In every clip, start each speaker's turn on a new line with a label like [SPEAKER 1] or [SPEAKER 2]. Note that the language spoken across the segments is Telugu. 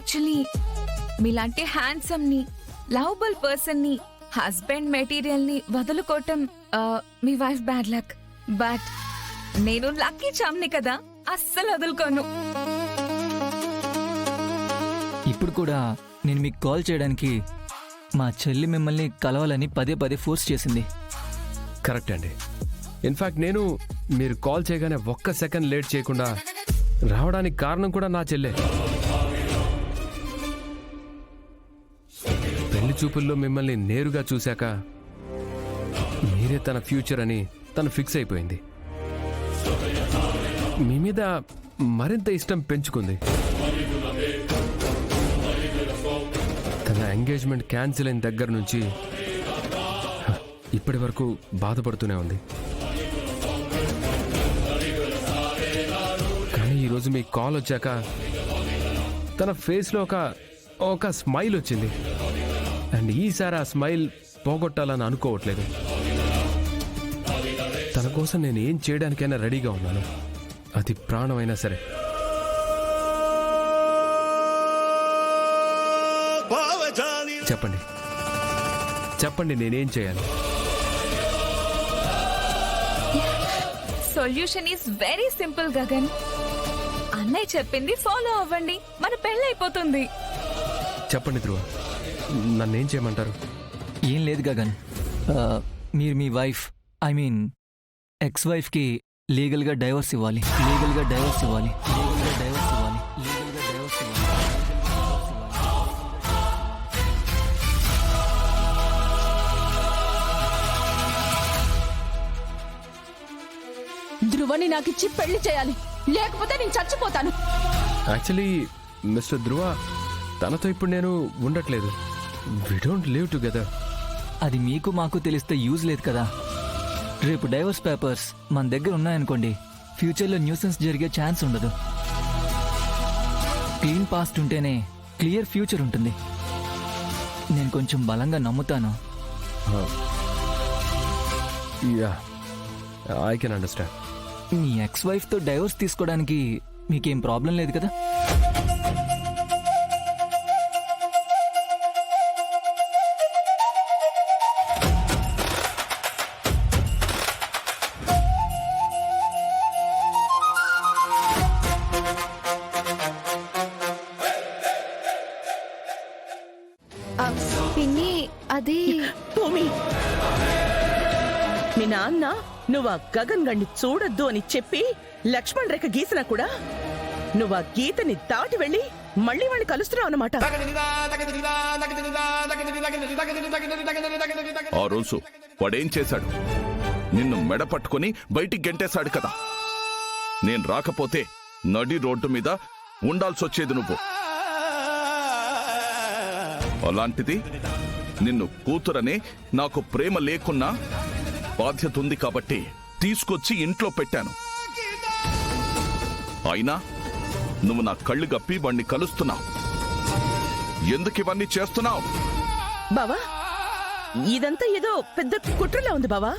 [SPEAKER 1] యాక్చువల్లీ మీలాంటి హ్యాండ్సమ్ ని లవబుల్ పర్సన్ ని హస్బెండ్ మెటీరియల్ ని వదులుకోవటం మీ వైఫ్ బ్యాడ్ లక్. బట్ నేను లక్కీ చామ్ని కదా, అస్సలు వదులుకోను.
[SPEAKER 2] ఇప్పుడు కూడా నేను మీకు కాల్ చేయడానికి మా చెల్లి మిమ్మల్ని కలవాలని పదే పదే ఫోర్స్ చేసింది.
[SPEAKER 3] కరెక్ట్ అండి. ఇన్ఫాక్ట్ నేను మీరు కాల్ చేయగానే ఒక్క సెకండ్ లేట్ చేయకుండా రావడానికి కారణం కూడా నా చెల్లె. పెళ్లి చూపుల్లో మిమ్మల్ని నేరుగా చూశాక మీరే తన ఫ్యూచర్ అని తను ఫిక్స్ అయిపోయింది. మీ మీద మరింత ఇష్టం పెంచుకుంది. తన ఎంగేజ్మెంట్ క్యాన్సిల్ అయిన దగ్గర నుంచి ఇప్పటి వరకు బాధపడుతూనే ఉంది. కానీ ఈరోజు మీ కాల్ వచ్చాక తన ఫేస్లో ఒక స్మైల్ వచ్చింది. అండ్ ఈసారి ఆ స్మైల్ పోగొట్టాలని అనుకోవట్లేదు. తన కోసం నేను ఏం చేయడానికైనా రెడీగా ఉన్నాను, అది ప్రాణమైనా సరే. చెప్పండి చెప్పండి, నేనేం చేయాలి?
[SPEAKER 1] Solution is very simple Gagan. అన్నయ్య చెప్పింది ఫాలో అవ్వండి, మన పెళ్ళైపోతుంది.
[SPEAKER 3] చెప్పండి ధ్రువ, నన్నేం చేయమంటారు?
[SPEAKER 2] ఏం లేదు గగన్, మీరు మీ వైఫ్ ఐ మీన్ ఎక్స్ వైఫ్కి లీగల్గా డైవర్స్ ఇవ్వాలి. లీగల్గా డైవర్స్ ఇవ్వాలి. లీగల్గా డైవర్స్ ఇవ్వాలి. లీగల్గా డైవర్స్ ఇవ్వాలి.
[SPEAKER 4] ధ్రువని నాకిచ్చి పెళ్లి చేయాలి, లేకపోతే నేను చచ్చిపోతాను.
[SPEAKER 3] యాక్చువల్లీ మిస్టర్ ధ్రువ, తనతో ఇప్పుడు నేను ఉండట్లేదు. We don't live together.
[SPEAKER 2] అది మీకు మాకు తెలిస్తే యూజ్ లేదు కదా. రేపు డైవర్స్ పేపర్స్ మన దగ్గర ఉన్నాయనుకోండి, ఫ్యూచర్లో న్యూసెన్స్ జరిగే ఛాన్స్ ఉండదు. క్లీన్ పాస్ట్ ఉంటేనే క్లియర్ ఫ్యూచర్ ఉంటుంది. నేను కొంచెం బలంగా నమ్ముతాను.
[SPEAKER 3] Yeah, I can understand.
[SPEAKER 2] మీ ఎక్స్ వైఫ్తో డైవర్స్ తీసుకోవడానికి మీకేం ప్రాబ్లం లేదు కదా?
[SPEAKER 1] పిన్ని, అది
[SPEAKER 4] భూమి, మీ నాన్న నువ్వు ఆ గగన్ గండి చూడొద్దు అని చెప్పి లక్ష్మణ్ రేఖ గీసినా కూడా నువ్వు ఆ గీతని దాటి వెళ్ళి మళ్ళీ వాడిని కలుస్తున్నావు అన్నమాట.
[SPEAKER 5] ఆ రోజు వాడేం చేశాడు? నిన్ను మెడ పట్టుకుని బయటికి గెంటేశాడు కదా. నేను రాకపోతే నడి రోడ్డు మీద ఉండాల్సొచ్చేది నువ్వు. అలాంటిది నిన్ను కూతురనే నాకు ప్రేమ లేకున్నా బాధ్యత ఉంది కాబట్టి తీసుకొచ్చి ఇంట్లో పెట్టాను. అయినా నువ్వు నా కళ్ళు గప్పి వాణ్ణి కలుస్తున్నావు. ఎందుకు ఇవన్నీ చేస్తున్నావు?
[SPEAKER 4] బావా, ఇదంతా ఏదో పెద్ద కుట్రలా ఉంది బావా.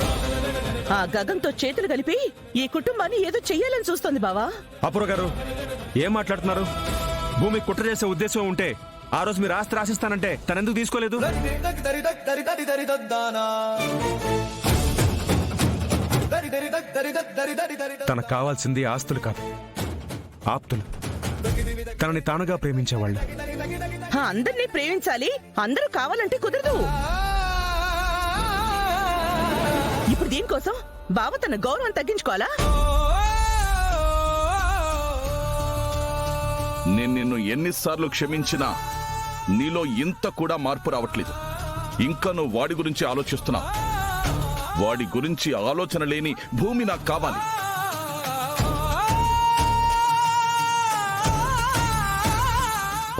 [SPEAKER 4] ఆ గగన్తో చేతులు కలిపి ఈ కుటుంబాన్ని ఏదో చెయ్యాలని చూస్తోంది బావా.
[SPEAKER 6] అపూర్వ గారు, ఏం మాట్లాడుతున్నారు? భూమి కుట్ర చేసే ఉద్దేశం ఉంటే ఆ రోజు మీరు ఆస్తి రాసిస్తానంటే తనెందుకు తీసుకోలేదు? తనకు కావాల్సింది ఆస్తులు కాదు, ఆప్తులు. తనని తానుగా ప్రేమించేవాళ్ళు.
[SPEAKER 4] అందరినీ ప్రేమించాలి, అందరూ కావాలంటే కుదరదు. ఇప్పుడు దీనికోసం బావ తన గౌరవం తగ్గించుకోవాలా?
[SPEAKER 5] నేను నిన్ను ఎన్నిసార్లు క్షమించినా నీలో ఇంత కూడా మార్పు రావట్లేదు. ఇంకా నువ్వు వాడి గురించి ఆలోచిస్తున్నావు. వాడి గురించి ఆలోచన లేని భూమి నాకు కావాలి.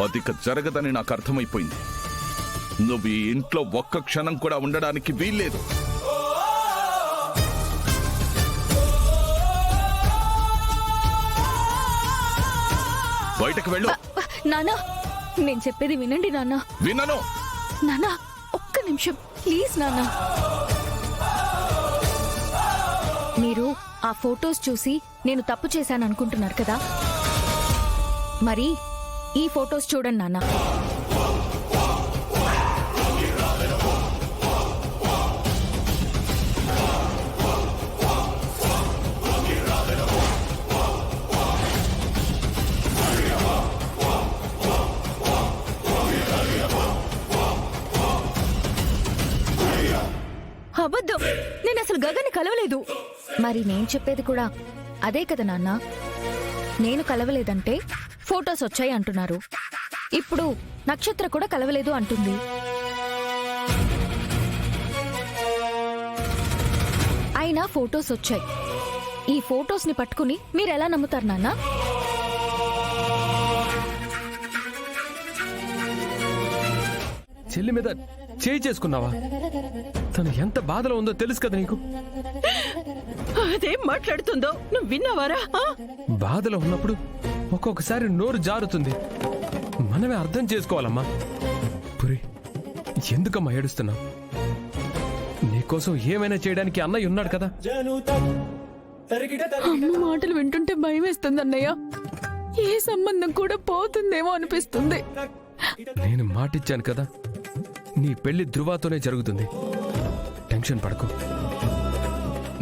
[SPEAKER 5] అదిక జరగదని నాకు అర్థమైపోయింది. నువ్వు ఈ ఇంట్లో ఒక్క క్షణం కూడా ఉండడానికి వీల్లేదు. బయటకు వెళ్ళు.
[SPEAKER 1] నానా, నేను చెప్పేది వినండి నాన్న.
[SPEAKER 5] వినను.
[SPEAKER 1] నానా, ఒక్క నిమిషం ప్లీజ్ నానా. మీరు ఆ ఫొటోస్ చూసి నేను తప్పు చేశాను అనుకుంటున్నారు కదా. మరి
[SPEAKER 7] ఈ ఫొటోస్ చూడండి నాన్న. అబద్ధం, నేను అసలు గగన్ని కలవలేదు. మరి నేను చెప్పేది కూడా అదే కదా నాన్న. నేను కలవలేదంటే ఫొటోస్ వచ్చాయి అంటున్నారు. ఇప్పుడు నక్షత్ర కూడా కలవలేదు అంటుంది. అయినా ఫొటోస్ వచ్చాయి. ఈ ఫొటోస్ ని పట్టుకుని మీరెలా నమ్ముతారు నాన్న?
[SPEAKER 3] చెల్లి మీద చేయి చేసుకున్నావా? తను ఎంత బాధలో ఉందో తెలుసు కదా నీకు.
[SPEAKER 4] అదేం మాట్లాడుతుందో నువ్వు విన్నావారా?
[SPEAKER 3] బాధలో ఉన్నప్పుడు ఒక్కొక్కసారి నోరు జారుతుంది. మనమే అర్థం చేసుకోవాలమ్మా. పురి, ఎందుకమ్మా ఏడుస్తున్నావు? నీకోసం ఏమైనా చేయడానికి అన్నయ్య ఉన్నాడు కదా.
[SPEAKER 7] అమ్మ మాటలు వింటుంటే భయం వేస్తుంది అన్నయ్య. ఏ సంబంధం కూడా పోతుందేమో అనిపిస్తుంది.
[SPEAKER 3] నేను మాటిచ్చాను కదా, నీ పెళ్లి ధృవాతోనే జరుగుతుంది. టెన్షన్ పడకు.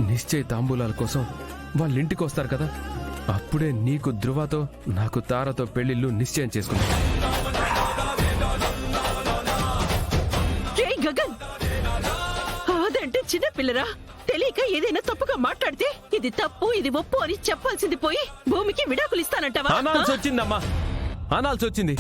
[SPEAKER 3] నిశ్చయ తాంబూలాల కోసం వాళ్ళ ఇంటికి వస్తారు కదా, అప్పుడే నీకు ధృవతో నాకు తారతో పెళ్లిళ్ళు నిశ్చయం చేసుకున్నా.
[SPEAKER 4] గగన్, అదంటే చిన్న పిల్లరా. తెలియక ఏదైనా తప్పుగా మాట్లాడితే ఇది తప్పు ఇది ఒప్పు అని చెప్పాల్సింది పోయి భూమికి విడాకులు ఇస్తానంటావా?
[SPEAKER 3] అనాల్సి వచ్చిందమ్మా, అనాల్సి వచ్చింది.